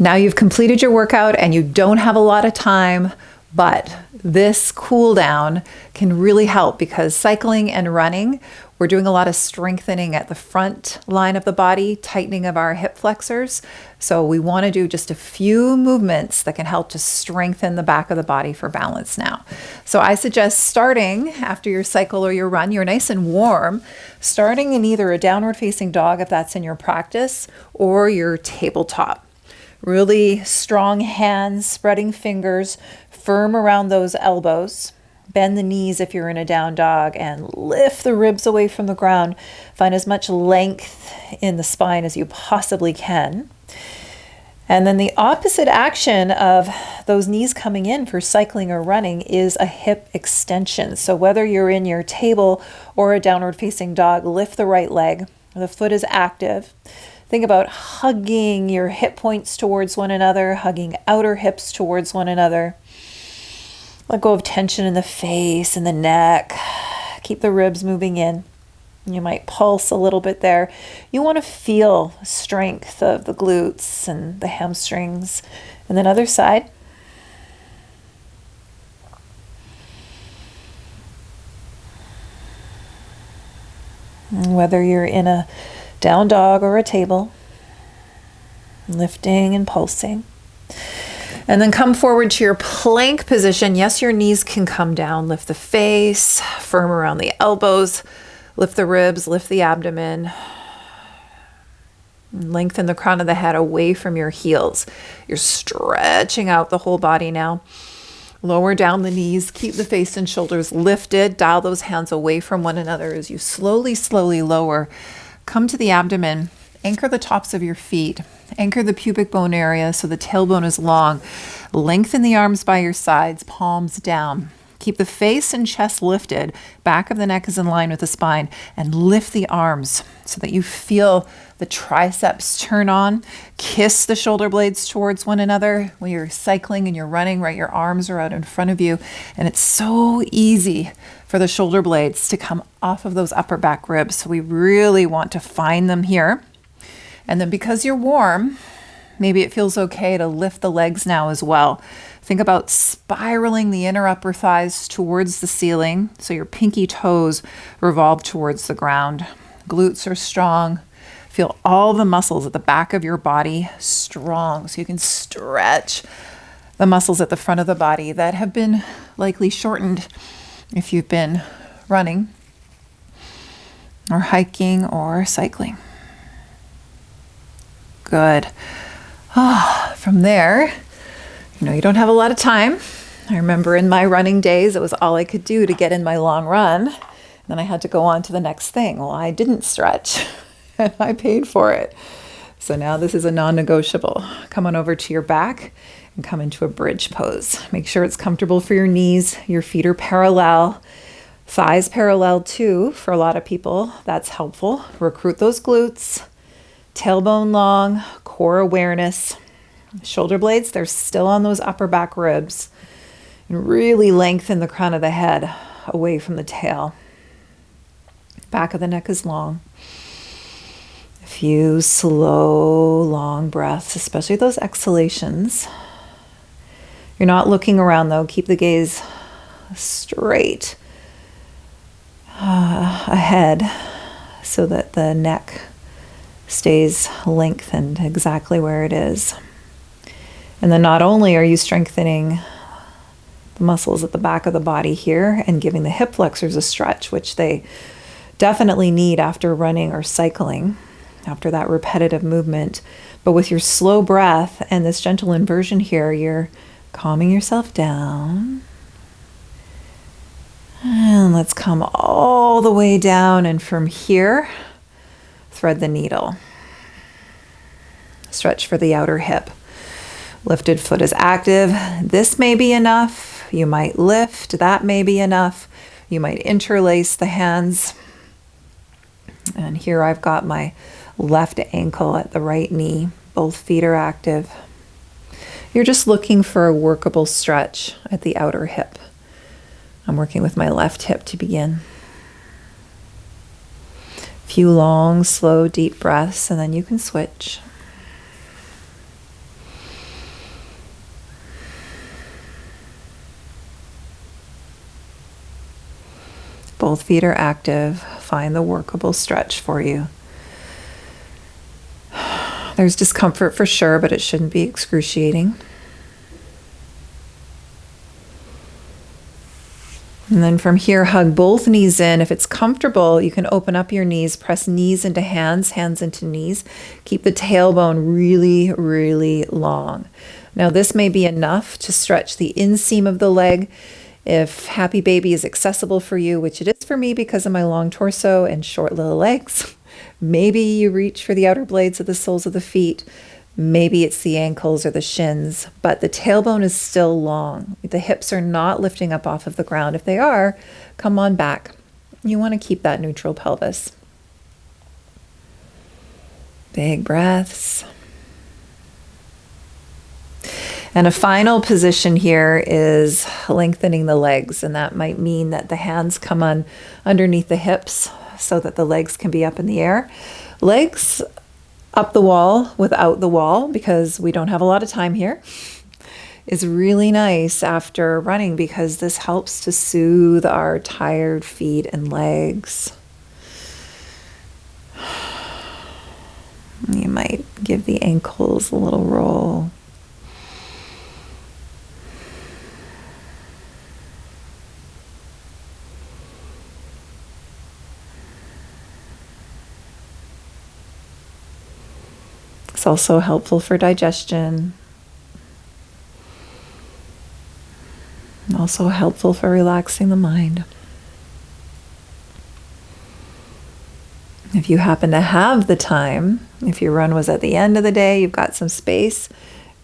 Now you've completed your workout and you don't have a lot of time, but this cool down can really help because cycling and running, we're doing a lot of strengthening at the front line of the body, tightening of our hip flexors. So we want to do just a few movements that can help to strengthen the back of the body for balance now. So I suggest starting after your cycle or your run, you're nice and warm, starting in either a downward facing dog if that's in your practice or your tabletop. Really strong hands, spreading fingers, firm around those elbows. Bend the knees if you're in a down dog and lift the ribs away from the ground. Find as much length in the spine as you possibly can. And then the opposite action of those knees coming in for cycling or running is a hip extension. So whether you're in your table or a downward facing dog, lift the right leg. The foot is active. Think about hugging your hip points towards one another, hugging outer hips towards one another. Let go of tension in the face and the neck. Keep the ribs moving in. You might pulse a little bit there. You want to feel strength of the glutes and the hamstrings. And then other side. And whether you're in a down dog or a table, lifting and pulsing. And then come forward to your plank position. Yes, your knees can come down. Lift the face, firm around the elbows, lift the ribs, lift the abdomen. Lengthen the crown of the head away from your heels. You're stretching out the whole body now. Lower down the knees, keep the face and shoulders lifted. Dial those hands away from one another as you slowly lower. Come to the abdomen, anchor the tops of your feet, anchor the pubic bone area so the tailbone is long. Lengthen the arms by your sides, palms down. Keep the face and chest lifted, back of the neck is in line with the spine, and lift the arms so that you feel the triceps turn on. Kiss the shoulder blades towards one another. When you're cycling and you're running, right, your arms are out in front of you, and it's so easy for the shoulder blades to come off of those upper back ribs. So we really want to find them here. And then because you're warm, maybe it feels okay to lift the legs now as well. Think about spiraling the inner upper thighs towards the ceiling so your pinky toes revolve towards the ground. Glutes are strong. Feel all the muscles at the back of your body strong so you can stretch the muscles at the front of the body that have been likely shortened if you've been running or hiking or cycling. Good. From there, you don't have a lot of time. I remember in my running days, it was all I could do to get in my long run. And then I had to go on to the next thing. Well, I didn't stretch and I paid for it. So now this is a non-negotiable. Come on over to your back and come into a bridge pose. Make sure it's comfortable for your knees. Your feet are parallel. Thighs parallel too for a lot of people. That's helpful. Recruit those glutes. Tailbone long, core awareness. Shoulder blades, they're still on those upper back ribs. And really lengthen the crown of the head away from the tail. Back of the neck is long. A few slow, long breaths, especially those exhalations. You're not looking around though. Keep the gaze straight ahead so that the neck stays lengthened exactly where it is. And then not only are you strengthening the muscles at the back of the body here and giving the hip flexors a stretch, which they definitely need after running or cycling, after that repetitive movement, but with your slow breath and this gentle inversion here, you're calming yourself down. And let's come all the way down, and from here, thread the needle. Stretch for the outer hip. Lifted foot is active. This may be enough. You might lift. That may be enough. You might interlace the hands. And here I've got my left ankle at the right knee. Both feet are active. You're just looking for a workable stretch at the outer hip. I'm working with my left hip to begin. A few long, slow, deep breaths, and then you can switch. Both feet are active. Find the workable stretch for you. There's discomfort for sure, but it shouldn't be excruciating. And then from here, hug both knees in. If it's comfortable, you can open up your knees, press knees into hands, hands into knees. Keep the tailbone really, really long. Now, this may be enough to stretch the inseam of the leg. If Happy Baby is accessible for you, which it is for me because of my long torso and short little legs, maybe you reach for the outer blades of the soles of the feet. Maybe it's the ankles or the shins, but the tailbone is still long. The hips are not lifting up off of the ground. If they are, come on back. You want to keep that neutral pelvis. Big breaths. And a final position here is lengthening the legs, and that might mean that the hands come on underneath the hips so that the legs can be up in the air. Legs up the wall without the wall, because we don't have a lot of time here, is really nice after running because this helps to soothe our tired feet and legs. You might give the ankles a little roll. It's also helpful for digestion. Also helpful for relaxing the mind. If you happen to have the time, if your run was at the end of the day, you've got some space,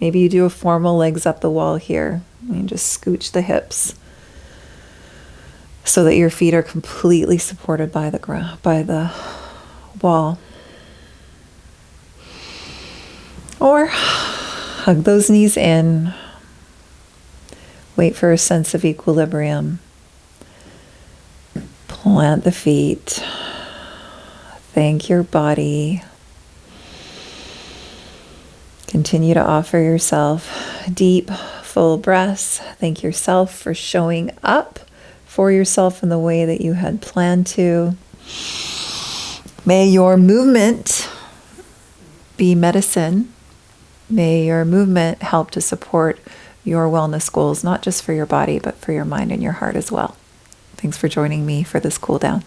maybe you do a formal legs up the wall here. You just scooch the hips so that your feet are completely supported by the wall. Or hug those knees in. Wait for a sense of equilibrium. Plant the feet. Thank your body. Continue to offer yourself deep, full breaths. Thank yourself for showing up for yourself in the way that you had planned to. May your movement be medicine. May your movement help to support your wellness goals, not just for your body, but for your mind and your heart as well. Thanks for joining me for this cool down.